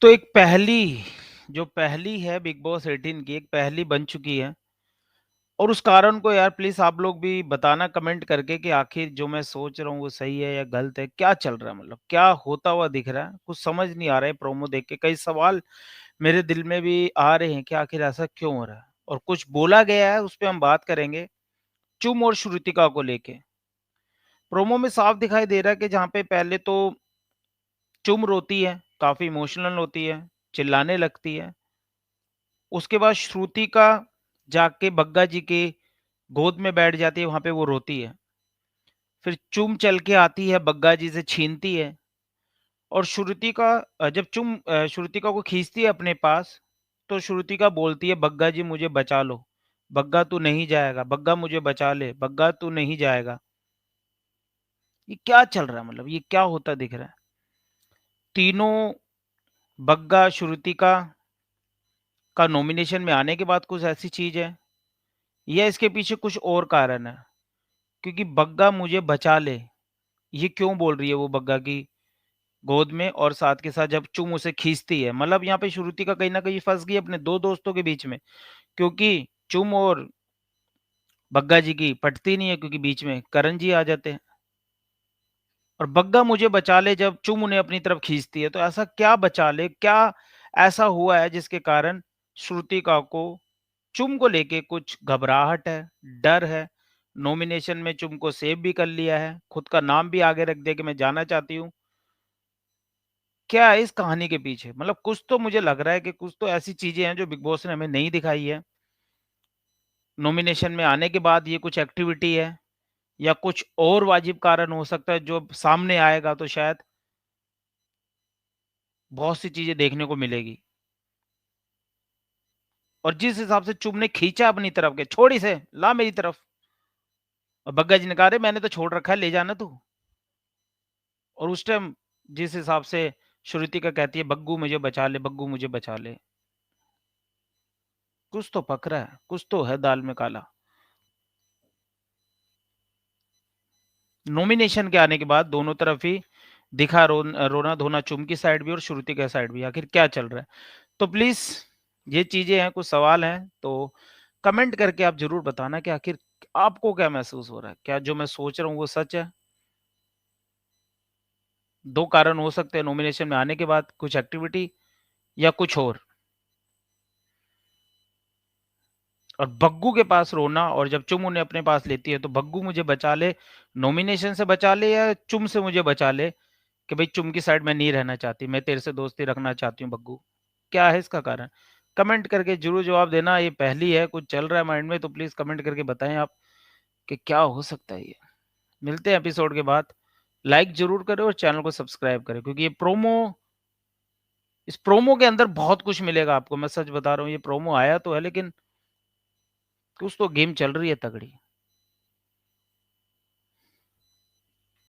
तो एक पहली है बिग बॉस 18 की एक पहली बन चुकी है और उस कारण को यार प्लीज़ आप लोग भी बताना कमेंट करके कि आखिर जो मैं सोच रहा हूँ वो सही है या गलत है? क्या चल रहा है मतलब? क्या होता हुआ दिख रहा है? कुछ समझ नहीं आ रहा है प्रोमो देख के। कई सवाल मेरे दिल में भी आ रहे हैं कि आखिर ऐसा क्यों हो रहा है? और कुछ बोला गया है उस पे हम बात करेंगे, चुम और श्रुतिका को लेके। प्रोमो में साफ दिखाई दे रहा है कि जहाँ पे पहले तो चुम रोती है, काफ़ी इमोशनल होती है, चिल्लाने लगती है। उसके बाद श्रुतिका जाके बग्गा जी के गोद में बैठ जाती है, वहाँ पे वो रोती है। फिर चुम चल के आती है, बग्गा जी से छीनती है और श्रुतिका जब श्रुतिका को खींचती है अपने पास, तो श्रुतिका बोलती है, "बग्गा जी मुझे बचा लो। बग्गा तू नहीं जाएगा, बग्गा मुझे बचा ले, बग्गा तू नहीं जाएगा।" ये क्या चल रहा है मतलब ये क्या होता दिख रहा है? तीनों बग्गा, श्रुतिका का नॉमिनेशन में आने के बाद कुछ ऐसी चीज़ है या इसके पीछे कुछ और कारण है? क्योंकि बग्गा मुझे बचा ले, ये क्यों बोल रही है वो बग्गा की गोद में और साथ के साथ जब चुम उसे खींचती है, मतलब यहाँ पे श्रुतिका कहीं न कहीं फँस गई अपने 2 दोस्तों के बीच में, क्योंकि चुम और बग्गा जी की पटती नहीं है क्योंकि बीच में करण जी आ जाते हैं। और बग्गा मुझे बचा ले जब चुम उन्हें अपनी तरफ खींचती है, तो ऐसा क्या बचा ले, क्या ऐसा हुआ है जिसके कारण श्रुतिका को चुम को लेके कुछ घबराहट है, डर है, नॉमिनेशन में चुम को सेव भी कर लिया है, खुद का नाम भी आगे रख दिया कि मैं जाना चाहती हूँ। क्या है इस कहानी के पीछे? मतलब कुछ तो मुझे लग रहा है कि कुछ तो ऐसी चीज़ें हैं जो बिग बॉस ने हमें नहीं दिखाई है। नॉमिनेशन में आने के बाद ये कुछ एक्टिविटी है या कुछ और वाजिब कारण हो सकता है जो सामने आएगा तो शायद बहुत सी चीज़ें देखने को मिलेगी। और जिस हिसाब से चुप ने खींचा अपनी तरफ के, "छोड़ इसे, ला मेरी तरफ।" और बग्गा जी ने कहा, "अरे मैंने तो छोड़ रखा है, ले जाना तू।" और उस टाइम जिस हिसाब से श्रुतिका कहती है, "बग्गू मुझे बचा ले, बग्गू मुझे बचा ले।" कुछ तो पक रहा है, कुछ तो है दाल में काला। नॉमिनेशन के आने के बाद दोनों तरफ ही दिखा रोना-धोना चुम की साइड भी और श्रुति का साइड भी। आखिर क्या चल रहा है? तो प्लीज़ ये चीज़ें हैं, कुछ सवाल हैं, तो कमेंट करके आप ज़रूर बताना कि आखिर आपको क्या महसूस हो रहा है? क्या जो मैं सोच रहा हूँ वो सच है? 2 कारण हो सकते हैं नॉमिनेशन में आने के बाद कुछ एक्टिविटी या कुछ और। और बग्गू के पास रोना और जब चुम उन्हें अपने पास लेती है तो बग्गू मुझे बचा ले, नॉमिनेशन से बचा ले या चुम से मुझे बचा ले कि भई चुम की साइड में नहीं रहना चाहती, मैं तेरे से दोस्ती रखना चाहती हूँ बग्गू। क्या है इसका कारण? कमेंट करके ज़रूर जवाब देना, ये पहली है, कुछ चल रहा है माइंड में तो प्लीज़ कमेंट करके बताएँ आप कि क्या हो सकता है ये? मिलते हैं एपिसोड के बाद, लाइक ज़रूर करें और चैनल को सब्सक्राइब करें क्योंकि इस प्रोमो के अंदर बहुत कुछ मिलेगा आपको, मैं सच बता रहा हूँ, ये प्रोमो आया तो है लेकिन कुछ तो गेम चल रही है तगड़ी।